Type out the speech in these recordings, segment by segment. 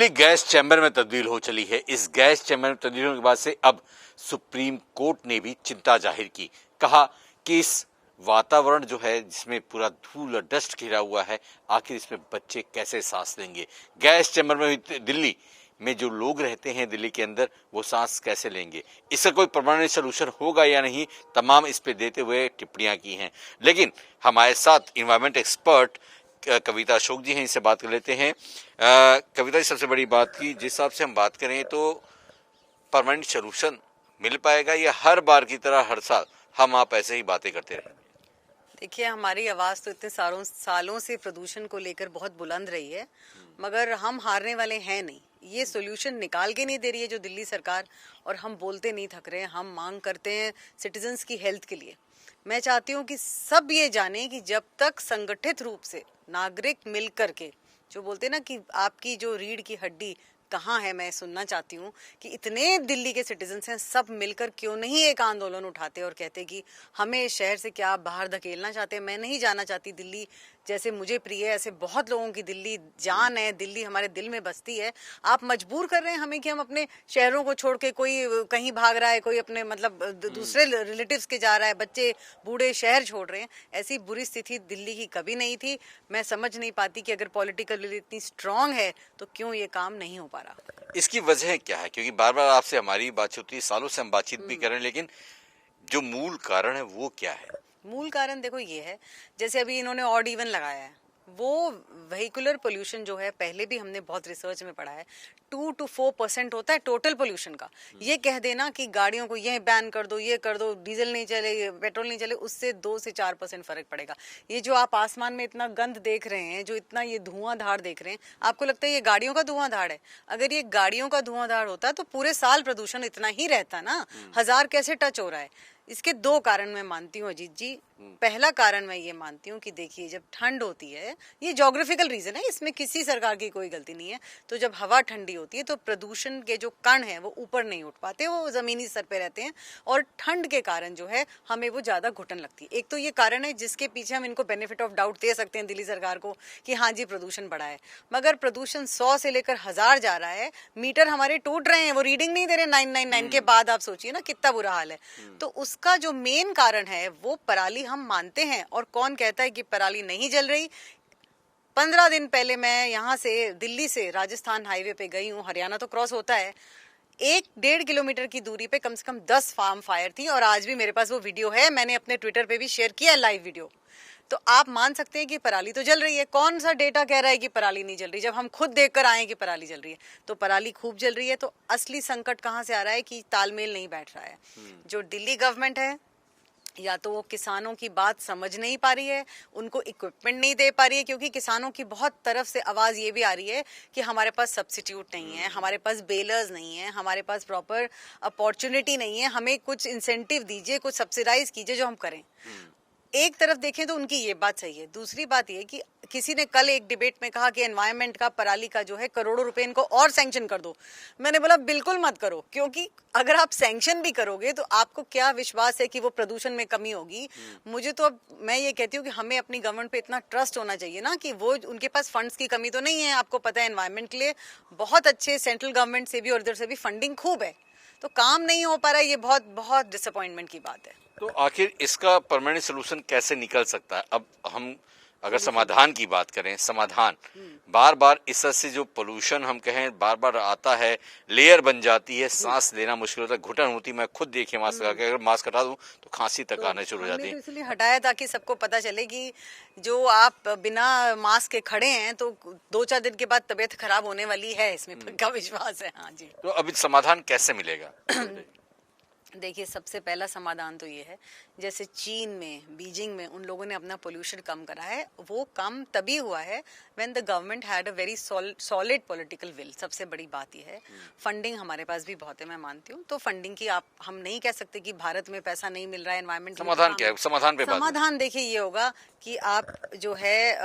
Delhi gas chamber में तब्दील हो चली है। इस गैस चैम्बर में तब्दील होने के बाद से अब सुप्रीम कोर्ट ने भी चिंता जाहिर की। कहा कि इस वातावरण जो है जिसमें पूरा धूल और डस्ट घिरा हुआ है, आखिर इसमें बच्चे कैसे सांस लेंगे। गैस चैम्बर में दिल्ली में जो लोग रहते हैं दिल्ली के अंदर, वो सांस कैसे लेंगे। इसका कोई परमानेंट सोल्यूशन होगा या नहीं, तमाम इस पे देते हुए टिप्पणियां की हैं। लेकिन हमारे साथ इन्वायरमेंट एक्सपर्ट कविता अशोक जी हैं, इनसे बात कर लेते हैं। कविता जी, सबसे बड़ी बात की जिस हिसाब से हम बात करें तो परमानेंट सोल्यूशन मिल पाएगा या हर बार की तरह हर साल हम आप ऐसे ही बातें करते रहेंगे? देखिए, हमारी आवाज तो इतने सालों से प्रदूषण को लेकर बहुत बुलंद रही है, मगर हम हारने वाले हैं नहीं। ये सोल्यूशन निकाल के नहीं दे रही है जो दिल्ली सरकार, और हम बोलते नहीं थक रहे हैं। हम मांग करते हैं सिटीजन्स की हेल्थ के लिए। मैं चाहती हूँ कि सब ये जाने कि जब तक संगठित रूप से नागरिक मिल करके, जो बोलते हैं ना कि आपकी जो रीढ़ की हड्डी कहाँ है, मैं सुनना चाहती हूँ कि इतने दिल्ली के सिटीजन्स हैं, सब मिलकर क्यों नहीं एक आंदोलन उठाते और कहते कि हमें इस शहर से क्या आप बाहर धकेलना चाहते हैं। मैं नहीं जाना चाहती दिल्ली, जैसे मुझे प्रिय है ऐसे बहुत लोगों की दिल्ली जान है, दिल्ली हमारे दिल में बसती है। आप मजबूर कर रहे हैं हमें कि हम अपने शहरों को छोड़ के, कोई कहीं भाग रहा है, कोई अपने मतलब दूसरे रिलेटिव्स के जा रहा है, बच्चे बूढ़े शहर छोड़ रहे हैं। ऐसी बुरी स्थिति दिल्ली की कभी नहीं थी। मैं समझ नहीं पाती कि अगर पॉलिटिकल विल इतनी स्ट्रांग है तो क्यों ये काम नहीं हो पा रहा। इसकी वजह क्या है? क्योंकि बार बार आपसे हमारी बातचीत होती है, सालों से हम बातचीत भी कर रहे हैं, लेकिन जो मूल कारण है वो क्या है? मूल कारण देखो ये है, जैसे अभी इन्होंने ऑड इवन लगाया है, वो व्हीकुलर पोल्यूशन जो है, पहले भी हमने बहुत रिसर्च में पढ़ा है, 2 to 4% होता है टोटल पोल्यूशन का। ये कह देना कि गाड़ियों को ये बैन कर दो, ये कर दो, डीजल नहीं चले, पेट्रोल नहीं चले, उससे 2 से 4% फर्क पड़ेगा। ये जो आप आसमान में इतना गंद देख रहे हैं, जो इतना ये धुआंधार देख रहे हैं, आपको लगता है ये गाड़ियों का धुआंधार है? अगर ये गाड़ियों का धुआंधार होता तो पूरे साल प्रदूषण इतना ही रहता ना। 1000 कैसे टच हो रहा है? इसके 2 कारण मैं मानती हूँ अजीत जी। पहला कारण मैं ये मानती हूँ कि देखिए, जब ठंड होती है, ये ज्योग्राफिकल रीजन है, इसमें किसी सरकार की कोई गलती नहीं है, तो जब हवा ठंडी होती है तो प्रदूषण के जो कण हैं वो ऊपर नहीं उठ पाते, वो जमीनी स्तर पे रहते हैं, और ठंड के कारण जो है हमें वो ज्यादा घुटन लगती है। एक तो ये कारण है जिसके पीछे हम इनको बेनिफिट ऑफ डाउट दे सकते हैं दिल्ली सरकार को कि हाँ जी प्रदूषण बढ़ा है, मगर प्रदूषण 100 से लेकर 1000 जा रहा है। मीटर हमारे टूट रहे हैं, वो रीडिंग नहीं दे रहे 999 के बाद। आप सोचिए ना कितना बुरा हाल है। तो उसका जो मेन कारण है वो पराली, हम मानते हैं। और कौन कहता है कि पराली नहीं जल रही? 15 दिन पहले मैं यहाँ से, दिल्ली से राजस्थान हाईवे पे गई हूँ, हरियाणा तो क्रॉस होता है, 1-1.5 किलोमीटर की दूरी पे कम से कम 10 फार्म फायर थी, और आज भी मेरे पास वो वीडियो है, मैंने अपने ट्विटर पे भी शेयर किया लाइव वीडियो। तो आप मान सकते हैं कि पराली तो जल रही है। कौन सा डेटा कह रहा है कि पराली नहीं जल रही, जब हम खुद देखकर आए कि पराली जल रही है? तो पराली खूब जल रही है। तो असली संकट कहाँ से आ रहा है कि तालमेल नहीं बैठ रहा है। जो दिल्ली गवर्नमेंट है, या तो वो किसानों की बात समझ नहीं पा रही है, उनको इक्विपमेंट नहीं दे पा रही है, क्योंकि किसानों की बहुत तरफ से आवाज ये भी आ रही है कि हमारे पास सब्स्टिट्यूट नहीं है, हमारे पास बेलर्स नहीं है, हमारे पास प्रॉपर अपॉर्चुनिटी नहीं है, हमें कुछ इंसेंटिव दीजिए, कुछ सब्सिडाइज कीजिए जो हम करें। एक तरफ देखें तो उनकी ये बात सही है। दूसरी बात ये कि किसी ने कल एक डिबेट में कहा कि एनवायरनमेंट का, पराली का जो है, करोड़ों रुपए इनको और सैंक्शन कर दो। मैंने बोला बिल्कुल मत करो, क्योंकि अगर आप सैंक्शन भी करोगे तो आपको क्या विश्वास है कि वो प्रदूषण में कमी होगी? मुझे तो, अब मैं ये कहती हूँ कि हमें अपनी गवर्नमेंट पे इतना ट्रस्ट होना चाहिए ना कि वो, उनके पास फंड्स की कमी तो नहीं है। आपको पता है एनवायरनमेंट के लिए बहुत अच्छे सेंट्रल गवर्नमेंट से भी और इधर से भी फंडिंग खूब है, तो काम नहीं हो पा रहा है। ये बहुत बहुत डिसअपॉइंटमेंट की बात है। तो आखिर इसका परमानेंट सोल्यूशन कैसे निकल सकता है? अब हम अगर समाधान की बात करें, समाधान बार बार इस तरह से जो पोल्यूशन हम कहें बार बार आता है, लेयर बन जाती है, सांस लेना मुश्किल होता है, घुटन होती है। मैं खुद देखिए मास्क लगा के, अगर मास्क हटा दूं तो खांसी तक आने शुरू हो जाती है। तो इसलिए हटाया ताकि सबको पता चले कि जो आप बिना मास्क के खड़े हैं तो 2-4 दिन के बाद तबीयत खराब होने वाली है, इसमें पक्का विश्वास है। हाँ जी। तो अभी समाधान कैसे मिलेगा? देखिए, सबसे पहला समाधान तो ये है, जैसे चीन में, बीजिंग में उन लोगों ने अपना पोल्यूशन कम करा है, वो कम तभी हुआ है when the government had a very solid political will. सबसे बड़ी बात ये है। फंडिंग हमारे पास भी बहुत है, मैं मानती हूँ। तो फंडिंग की हम नहीं कह सकते कि भारत में पैसा नहीं मिल रहा है एनवायरमेंट। समाधान क्या है? समाधान पे समाधान देखिए ये होगा कि आप जो है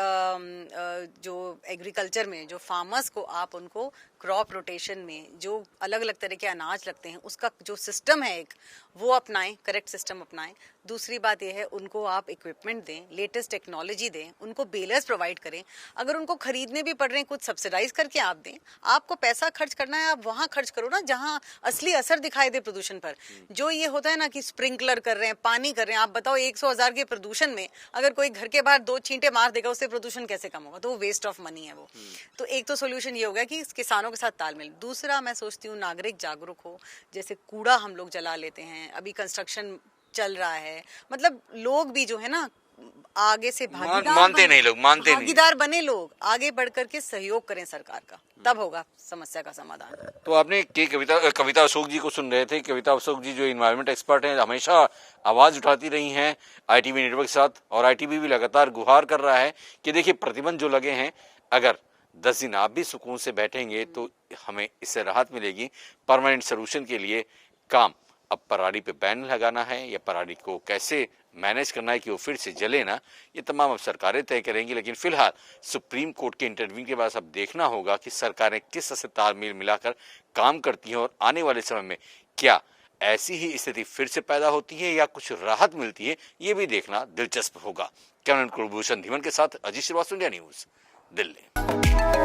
जो एग्रीकल्चर में जो फार्मर्स को, आप उनको क्रॉप रोटेशन में जो अलग अलग तरह के अनाज लगते हैं, उसका जो सिस्टम है एक, वो अपनाएं, करेक्ट सिस्टम अपनाएं। दूसरी बात यह है, उनको आप इक्विपमेंट दें, लेटेस्ट टेक्नोलॉजी दें, उनको बेलर्स प्रोवाइड करें। अगर उनको खरीदने भी पड़ रहे हैं, कुछ सब्सिडाइज करके आप दें। आपको पैसा खर्च करना है, आप वहां खर्च करो ना जहां असली असर दिखाई दे प्रदूषण पर। जो ये होता है ना कि स्प्रिंकलर कर रहे हैं, पानी कर रहे हैं, आप बताओ 100,000 के प्रदूषण में अगर कोई घर के बाहर 2 छींटे मार देगा, उससे प्रदूषण कैसे कम होगा? तो वो वेस्ट ऑफ मनी है वो। तो एक तो सोल्यूशन ये हो गया कि किसानों के साथ तालमेल। दूसरा, मैं सोचती हूँ नागरिक जागरूक हो। जैसे कूड़ा हम लोग जला लेते हैं, अभी कंस्ट्रक्शन चल रहा है, मतलब लोग भी जो है ना आगे से मानते नहीं, लोग मानते नहीं। भागीदार बने, लोग आगे बढ़ करके सहयोग करें सरकार का, तब होगा समस्या का समाधान। तो आपने के कविता अशोक जी को सुन रहे थे। कविता अशोक जी जो इन्वायरमेंट एक्सपर्ट हैं, हमेशा आवाज उठाती रही हैं आईटीवी नेटवर्क के साथ, और आईटीवी भी लगातार गुहार कर रहा है कि देखिए प्रतिबंध जो लगे हैं, अगर 10 दिन आप भी सुकून से बैठेंगे तो हमें इससे राहत मिलेगी। परमानेंट सोल्यूशन के लिए काम अब पराली पे बैन लगाना है या पराली को कैसे मैनेज करना है कि वो फिर से जले ना, ये तमाम अब सरकारें तय करेंगी। लेकिन फिलहाल सुप्रीम कोर्ट के इंटरव्यू के बाद अब देखना होगा कि सरकारें किस तरह से तालमेल मिलाकर काम करती हैं, और आने वाले समय में क्या ऐसी ही स्थिति फिर से पैदा होती है या कुछ राहत मिलती है, ये भी देखना दिलचस्प होगा। कैमरामैन कुलभूषण धीमन के साथ अजीत श्रीवास्तव, इंडिया न्यूज, दिल्ली।